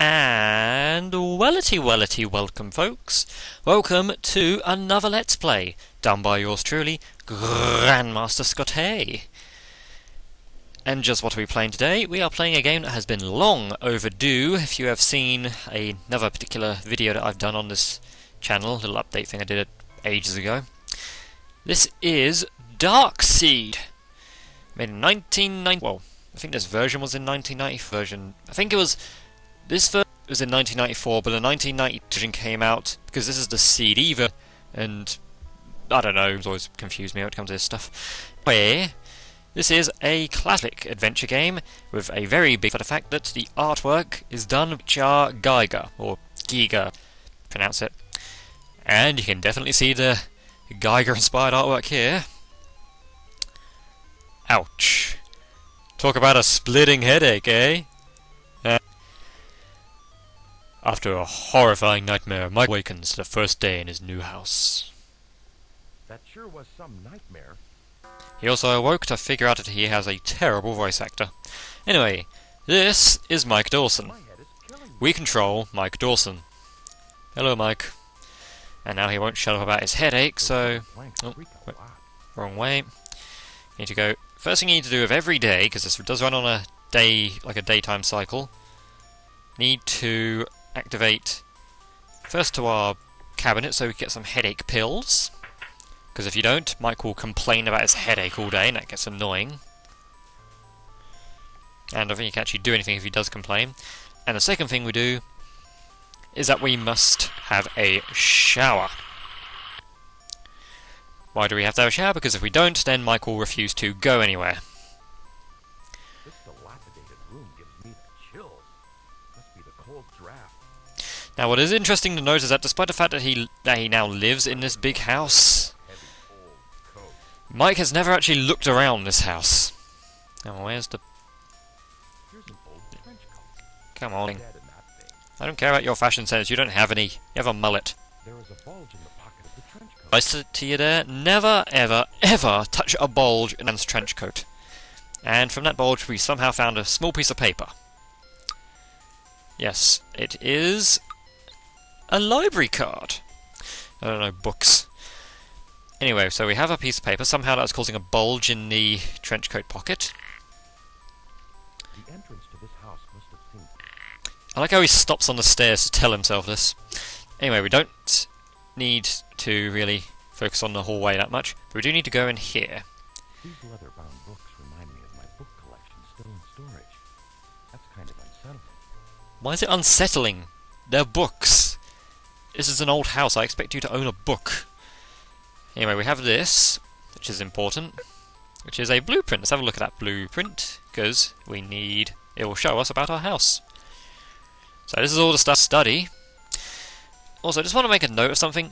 And wellity welcome folks. Welcome to another Let's Play, done by yours truly, Grandmaster Scott Hay. And just what are we playing today? We are playing a game that has been long overdue. If you have seen another particular video that I've done on this channel, a little update thing I did it ages ago. This is Darkseed, made in 1990. Well, I think this version was in 1990. I think it was. This version was in 1994, but the 1990 version came out because this is the CD version, and I don't know. It's always confused me when it comes to this stuff. Where this is a classic adventure game with a very big for the fact that the artwork is done by Char Geiger or Giga, pronounce it, and you can definitely see the Geiger-inspired artwork here. Ouch! Talk about a splitting headache, eh? After a horrifying nightmare, Mike awakens to the first day in his new house. That sure was some nightmare. He also awoke to figure out that he has a terrible voice actor. Anyway, this is Mike Dawson. We control Mike Dawson. Hello, Mike. And now he won't shut up about his headache, so... Oh, wrong way. Need to go... First thing you need to do with every day, because this does run on a day, like a daytime cycle, need to activate first to our cabinet so we can get some headache pills, because if you don't, Mike will complain about his headache all day and that gets annoying. And I don't think you can actually do anything if he does complain. And the second thing we do is that we must have a shower. Why do we have to have a shower? Because if we don't, then Mike will refuse to go anywhere. This dilapidated room gives me the chills. Must be the cold draft. Now, what is interesting to note is that despite the fact that he now lives in this big house, Mike has never actually looked around this house. Now, where's the... Here's an old trench coat. Come on. Dead in that thing. I don't care about your fashion sense. You don't have any. You have a mullet. There is a bulge in the pocket of the trench coat. I said to you there, never, ever, ever touch a bulge in a man's trench coat. And from that bulge, we somehow found a small piece of paper. Yes, it is a library card. I don't know, books. Anyway, so we have a piece of paper. Somehow that's causing a bulge in the trench coat pocket. The entrance to this house must have seemed... I like how he stops on the stairs to tell himself this. Anyway, we don't need to really focus on the hallway that much, but we do need to go in here. These leather-bound books remind me of my book collection still in storage. That's kind of unsettling. Why is it unsettling? They're books. This is an old house. I expect you to own a book. Anyway, we have this, which is important, which is a blueprint. Let's have a look at that blueprint, because we need... It will show us about our house. So this is all the stuff to study. Also, I just want to make a note of something.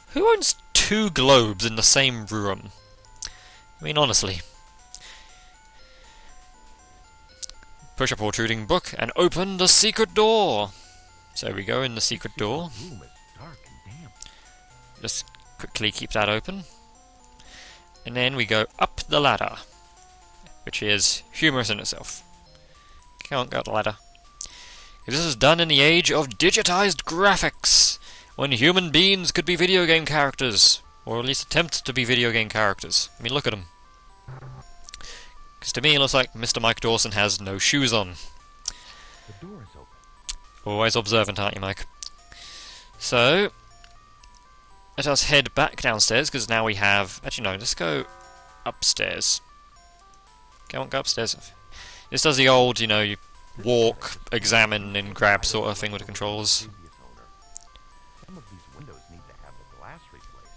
Who owns two globes in the same room? I mean, honestly. Push a protruding book and open the secret door. So we go in the secret door. The room is dark and damp. Just quickly keep that open. And then we go up the ladder, which is humorous in itself. Can't go up the ladder. This is done in the age of digitized graphics, when human beings could be video game characters, or at least attempt to be video game characters. I mean, look at them. Because to me it looks like Mr. Mike Dawson has no shoes on. The door is open. Always observant, aren't you, Mike? So, let us head back downstairs, because now we have... Actually, no, let's go upstairs. Go on, go upstairs. This does the old, you know, you walk, examine, and grab sort of thing with the controls. Previous owner. Some of these windows need to have the glass replaced.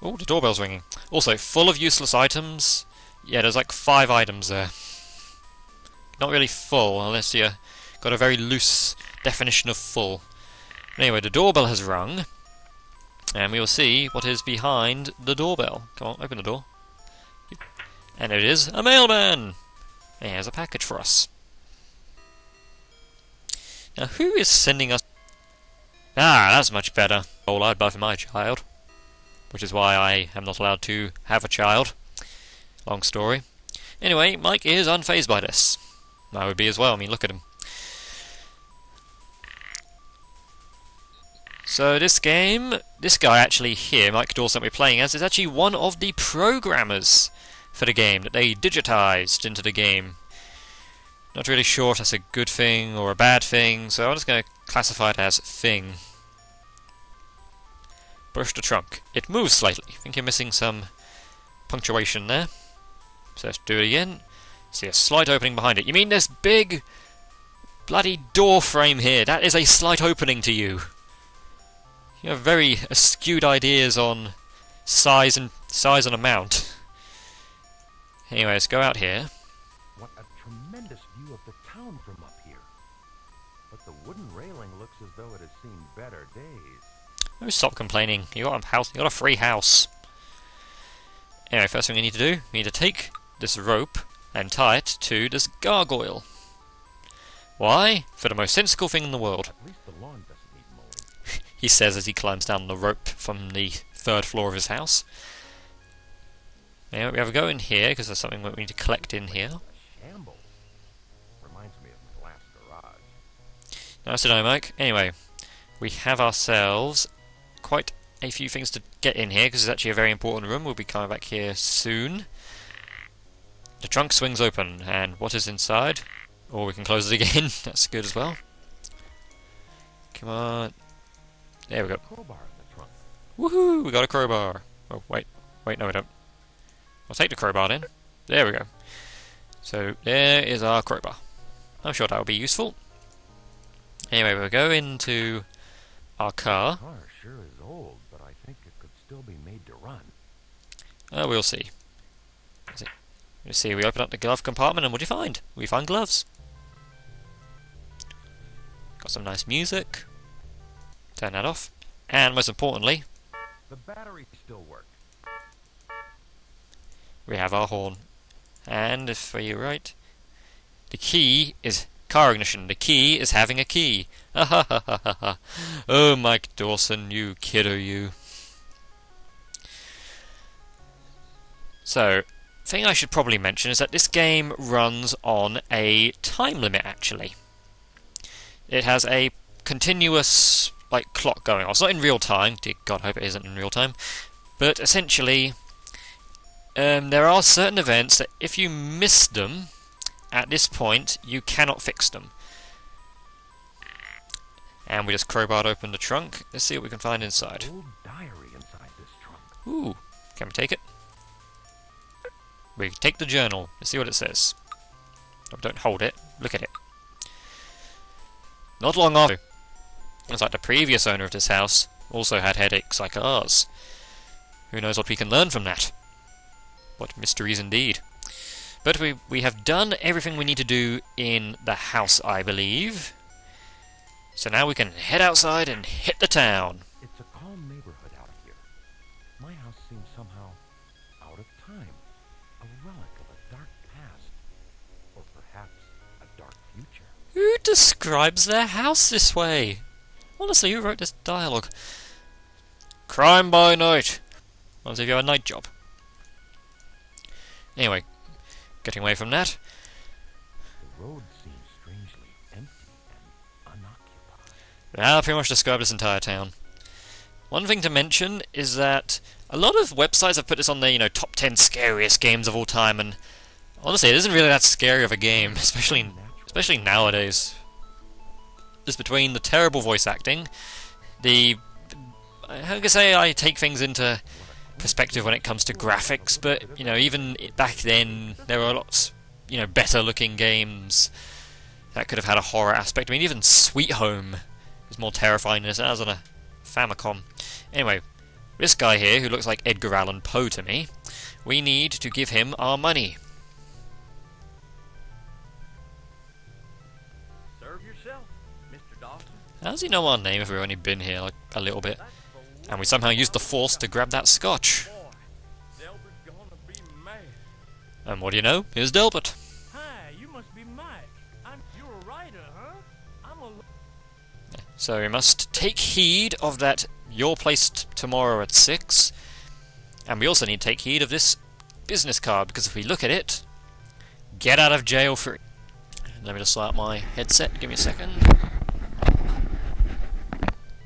Oh, the doorbell's ringing. Also, full of useless items. Yeah, there's like 5 items there. Not really full, unless you got a very loose definition of full. Anyway, the doorbell has rung, and we will see what is behind the doorbell. Come on, open the door. And it is a mailman! He has a package for us. Now, who is sending us... Ah, that's much better. All I'd buy for my child. Which is why I am not allowed to have a child. Long story. Anyway, Mike is unfazed by this. I would be as well. I mean, look at him. So this game, this guy actually here, Mike Dawson, we're playing as, is actually one of the programmers for the game that they digitized into the game. Not really sure if that's a good thing or a bad thing, so I'm just going to classify it as thing. Brush the trunk. It moves slightly. I think you're missing some punctuation there. So let's do it again. See a slight opening behind it. You mean this big bloody door frame here? That is a slight opening to you. You have very astute ideas on size and amount. Anyway, let's go out here. What a tremendous view of the town from up here. But the wooden railing looks as though it has seen better days. Oh, stop complaining. You got a house. You got a free house. Anyway, first thing we need to do, we need to take this rope and tie it to this gargoyle. Why? For the most sensible thing in the world. At least the lawn doesn't need mowing. He says as he climbs down the rope from the 3rd floor of his house. Now we have to go in here because there's something that we need to collect in here. Shambles. Reminds me of my last garage. Nice to know, Mike. Anyway, we have ourselves quite a few things to get in here because it's actually a very important room. We'll be coming back here soon. The trunk swings open, and what is inside? Or we can close it again. That's good as well. Come on. There we go. Crowbar in the trunk. Woohoo! We got a crowbar. Oh, wait. Wait, no we don't. I'll take the crowbar then. There we go. So, there is our crowbar. I'm sure that will be useful. Anyway, we'll go into our car. The car sure is old, but I think it could still be made to run. We'll see. You see, we open up the glove compartment, and what do you find? We find gloves. Got some nice music. Turn that off. And most importantly, The battery still works. we have our horn. And if you're right, the key is car ignition. The key is having a key. Oh, Mike Dawson, you kidder, you. So, thing I should probably mention is that this game runs on a time limit, actually. It has a continuous clock going on. It's not in real time. Dear God, I hope it isn't in real time. But essentially, there are certain events that if you miss them at this point, you cannot fix them. And we just crowbarred open the trunk. Let's see what we can find inside. Old diary inside this trunk. Ooh, can we take it? We take the journal. Let's see what it says. Oh, don't hold it. Look at it. Not long after, it's like the previous owner of this house also had headaches like ours. Who knows what we can learn from that? What mysteries indeed. But we have done everything we need to do in the house, I believe. So now we can head outside and hit the town. It's a calm neighborhood out here. My house seems somehow out of time. A relic of a dark past. Or perhaps a dark future. Who describes their house this way? Honestly, who wrote this dialogue? Crime by night. What as if you have a night job. Anyway, getting away from that. The road seems strangely empty and unoccupied. That pretty much described this entire town. One thing to mention is that a lot of websites have put this on their, top 10 scariest games of all time, and honestly, it isn't really that scary of a game, especially nowadays. Just between the terrible voice acting, how can I say, I take things into perspective when it comes to graphics, but even back then there were lots better looking games that could have had a horror aspect. I mean, even Sweet Home is more terrifying than this. That was on a Famicom. Anyway, this guy here who looks like Edgar Allan Poe to me, we need to give him our money. Serve yourself, Mr. Dawson. How does he know our name if we've only been here a little bit? And we somehow used the force to grab that scotch. Boy, Delbert's gonna be mad. And what do you know? Here's Delbert. Hi, you must be Mike. You're a writer, huh? I'm a... So we must take heed of that your place tomorrow at 6. And we also need to take heed of this business card, because if we look at it, get out of jail free. Let me just sort out my headset. Give me a second.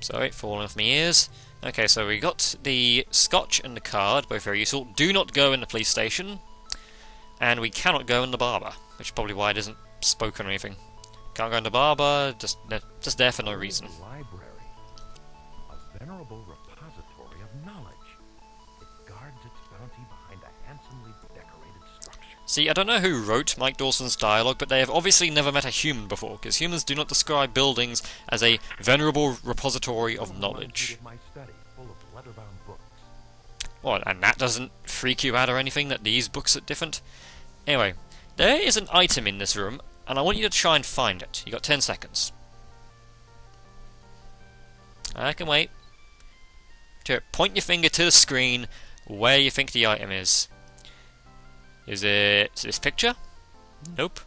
Sorry, falling off my ears. Okay, so we got the scotch and the card, both very useful. Do not go in the police station. And we cannot go in the barber, which is probably why it isn't spoken or anything. Can't go in the barber, just there for no reason. Library. A venerable repository of knowledge. It guards its bounty behind a handsomely decorated structure. See, I don't know who wrote Mike Dawson's dialogue, but they have obviously never met a human before, because humans do not describe buildings as a venerable repository of knowledge. My study, full of leather-bound books. Well, and that doesn't freak you out or anything, that these books are different? Anyway, there is an item in this room, and I want you to try and find it. You got 10 seconds. I can wait. Point your finger to the screen where you think the item is. Is it this picture? Nope.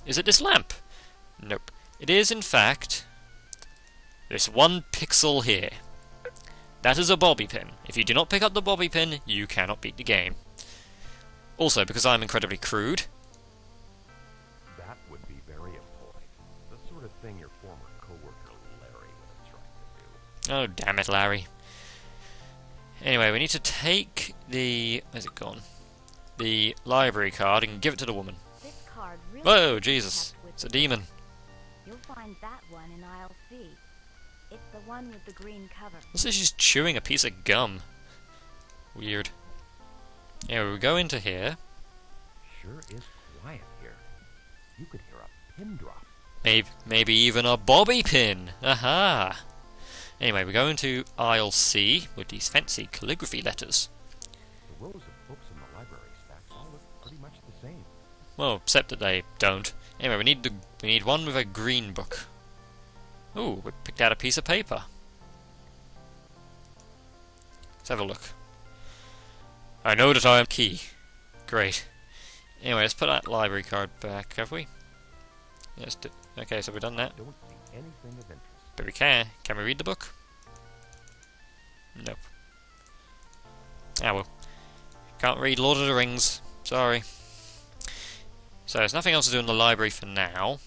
Is it this lamp? Nope. It is, in fact, this one pixel here. That is a bobby pin. If you do not pick up the bobby pin, you cannot beat the game. Also, because I'm incredibly crude. That would be very employed. The sort of thing your former coworker Larry would have tried to do. Oh, damn it, Larry. Anyway, we need to take the... Where's it gone? The library card and give it to the woman. This card really Whoa, Jesus. It's a demon. You'll find that one in aisle C. It's the one with the green cover. This is she's chewing a piece of gum. Weird. Anyway, we go into here. Sure is quiet here. You could hear a pin drop. Maybe even a bobby pin. Aha! Anyway, we go into aisle C with these fancy calligraphy letters. The rows of books in the library stacks all look pretty much the same. Well, except that they don't. Anyway, we need one with a green book. Ooh, we picked out a piece of paper. Let's have a look. I know that I am key. Great. Anyway, let's put that library card back, have we? Yes. Okay, so we've done that. Don't see anything of interest. But we can. Can we read the book? Nope. Ah well. Can't read Lord of the Rings. Sorry. So there's nothing else to do in the library for now.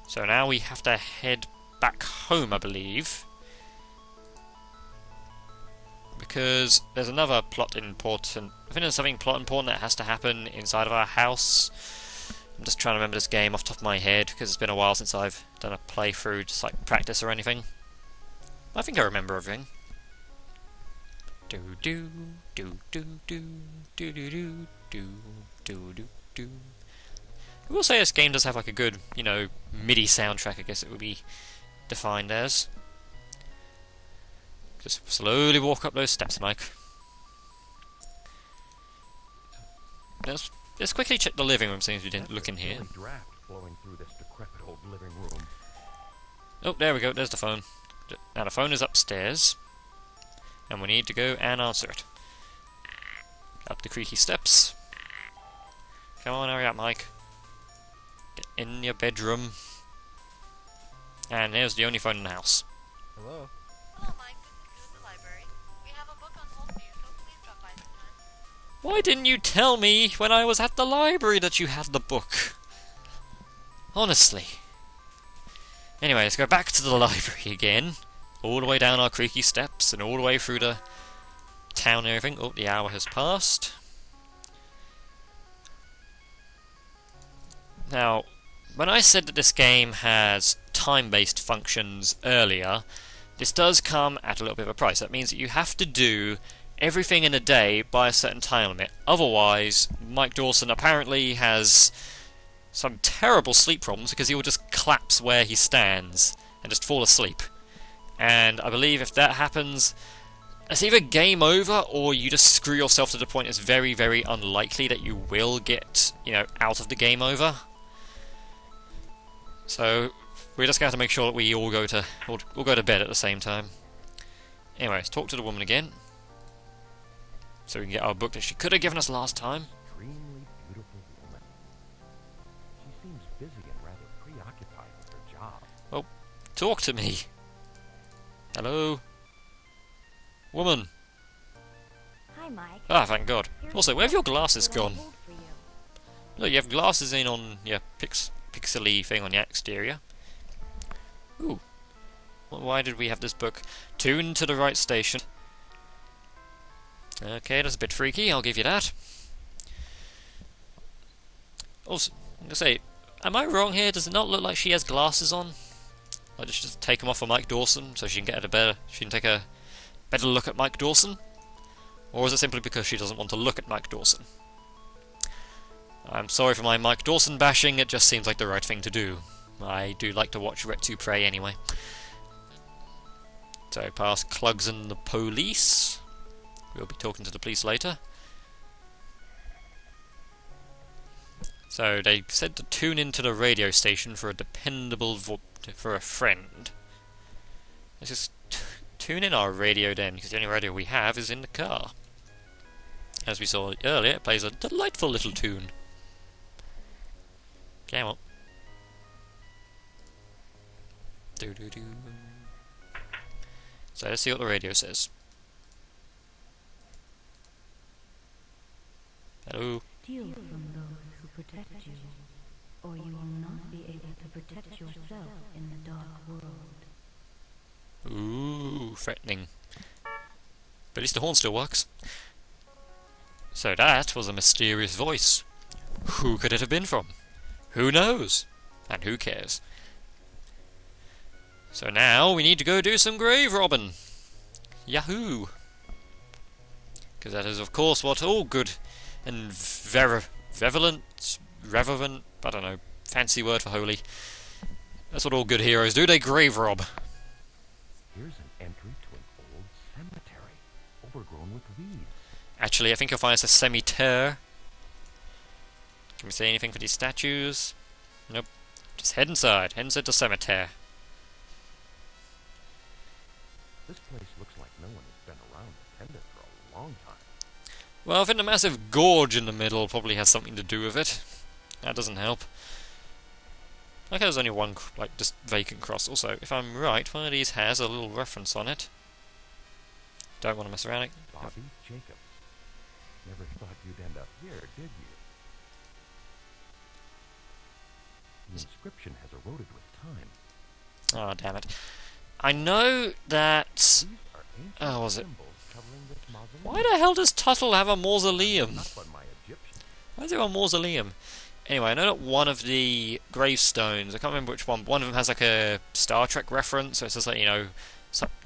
So now we have to head back home, I believe. Because there's another plot important... I think there's something plot important that has to happen inside of our house. I'm just trying to remember this game off the top of my head, because it's been a while since I've done a playthrough, just like practice or anything. I think I remember everything. Do do do do do do do do do do do do. I will say this game does have like a good, you know, MIDI soundtrack, I guess it would be defined as. Just slowly walk up those steps, Mike. Let's quickly check the living room, since we didn't look in here. There's a draft flowing through this decrepit old living room. Oh, there we go, there's the phone. Now the phone is upstairs. And we need to go and answer it. Up the creaky steps. Come on, hurry up, Mike. Get in your bedroom. And there's the only phone in the house. Hello? Hello, Mike. This is the library. We have a book on hold for you, so please drop by sometime. Why didn't you tell me when I was at the library that you had the book? Honestly. Anyway, let's go back to the library again. All the way down our creaky steps and all the way through the town and everything. Oh, the hour has passed. Now, when I said that this game has time-based functions earlier, this does come at a little bit of a price. That means that you have to do everything in a day by a certain time limit. Otherwise, Mike Dawson apparently has some terrible sleep problems because he will just collapse where he stands and just fall asleep. And I believe if that happens, it's either game over or you just screw yourself to the point it's very, very unlikely that you will get, you know, out of the game over. So we're just going to have to make sure that we all go to bed at the same time. Anyway, let's talk to the woman again, so we can get our book that she could have given us last time. Extremely beautiful woman. She seems busy and rather preoccupied with her job. Well, talk to me. Hello? Woman. Hi, Mike. Ah, thank God. Here's Also, where have your glasses what I gone? hold for you. Look, you have glasses in on your pixely thing on your exterior. Ooh. Why did we have this book tuned to the right station? Okay, that's a bit freaky, I'll give you that. Also, I'm gonna say, am I wrong here? Does it not look like she has glasses on? Like, did she just take them off for Mike Dawson so she can take a better look at Mike Dawson? Or is it simply because she doesn't want to look at Mike Dawson? I'm sorry for my Mike Dawson bashing, it just seems like the right thing to do. I do like to watch Retsu Prey anyway. So, past Clugs and the police. We'll be talking to the police later. So, they said to tune into the radio station for a dependable for a friend. Let's just tune in our radio then, because the only radio we have is in the car. As we saw earlier, it plays a delightful little tune. Come on. Do-do-do. So let's see what the radio says. Hello? Steal from those who protect you, or you will not be able to protect yourself in the dark world. Ooh, threatening. But at least the horn still works. So that was a mysterious voice. Who could it have been from? Who knows? And who cares? So now we need to go do some grave robbing. Yahoo! Because that is of course what all good and reverent, I don't know, fancy word for holy. That's what all good heroes do, they grave rob. Here's an entry to an old cemetery, overgrown with weeds. Actually, I think you'll find it's a cemetery. Can we say anything for these statues? Nope. Just head inside to the cemetery. This place looks like no one has been around to tend it for a long time. Well, I think the massive gorge in the middle probably has something to do with it. That doesn't help. Okay, there's only one, like, just vacant cross. Also, if I'm right, one of these has a little reference on it. Don't want to mess around it. Bobby Jacobs. Never thought you'd end up here, did you? The inscription has eroded with time. Oh, damn it. I know that... These are ancient Oh, was it? symbols covering this mausoleum. Why the hell does Tuttle have a mausoleum? Not on my Egyptian. Why is there a mausoleum? Anyway, I know that one of the gravestones, I can't remember which one, but one of them has like a Star Trek reference, so it says like, you know,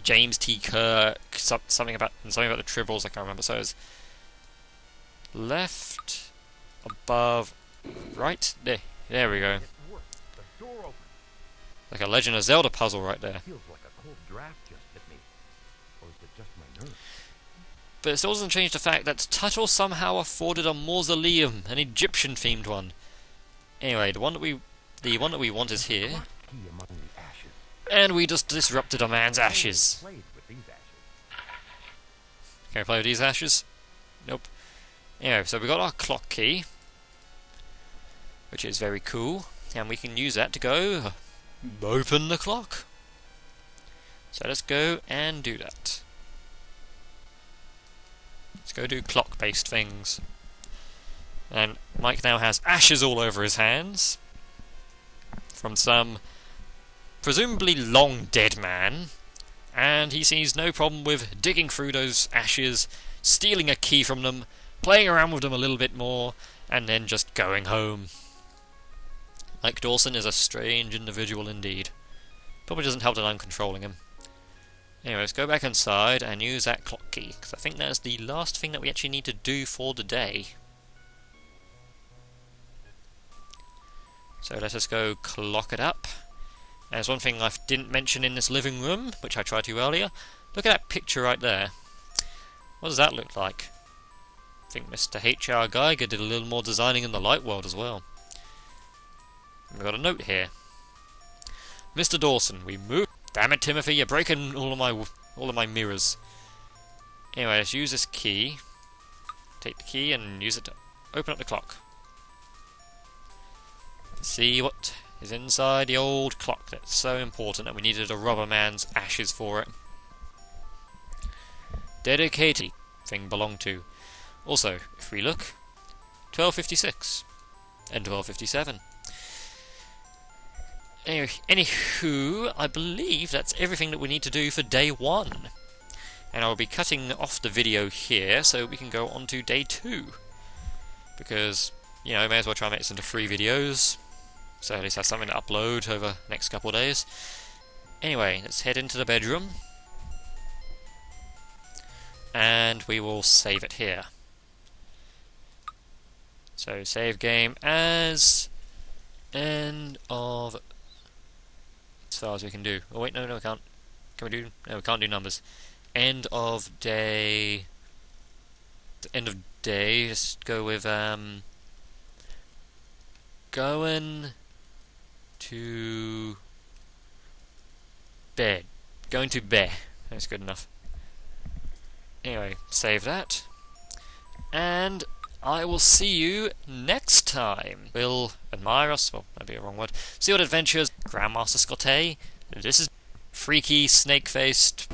James T. Kirk, something about the Tribbles, I can't remember, so it's left, above, right, there we go. It worked. The door opened. Like a Legend of Zelda puzzle right there. Feels like a cold draft just hit me. Or is it just my nerves? But it still doesn't change the fact that Tuttle somehow afforded a mausoleum, an Egyptian-themed one. Anyway, the one that we want is here, Clock key among the ashes. and we just disrupted a man's ashes. Played with these ashes. Can I play with these ashes? Nope. Anyway, so we got our clock key, which is very cool, and we can use that to go open the clock. So let's go and do that. Let's go do clock-based things. And Mike now has ashes all over his hands from some presumably long dead man, and he sees no problem with digging through those ashes, stealing a key from them, playing around with them a little bit more, and then just going home. Mike Dawson is a strange individual indeed. Probably doesn't help that I'm controlling him. Anyway, let's go back inside and use that clock key, because I think that's the last thing that we actually need to do for the day. So let us go clock it up. And there's one thing I didn't mention in this living room, which I tried to earlier. Look at that picture right there. What does that look like? I think Mr. H.R. Geiger did a little more designing in the light world as well. And we've got a note here. Mr. Dawson, we moved. Damn it, Timothy, you're breaking all of my mirrors. Anyway, let's use this key. Take the key and use it to open up the clock. See what is inside the old clock that's so important that we needed a rubber man's ashes for it. Dedicated thing belonged to. Also, if we look, 1256 and 1257. Anywho, I believe that's everything that we need to do for day 1. And I'll be cutting off the video here so we can go on to day 2. Because, you know, may as well try and make this into 3 videos. So at least have something to upload over the next couple of days. Anyway, let's head into the bedroom. And we will save it here. So save game as end of, as far as we can do. Oh wait, no, we can't. Can we do? No, we can't do numbers. End of day. End of day. Just go with going to bed. Going to bed. That's good enough. Anyway, save that. And I will see you next time. Will admire us, well, that'd be a wrong word. See what adventures, Grandmaster Scotty. This is freaky, snake-faced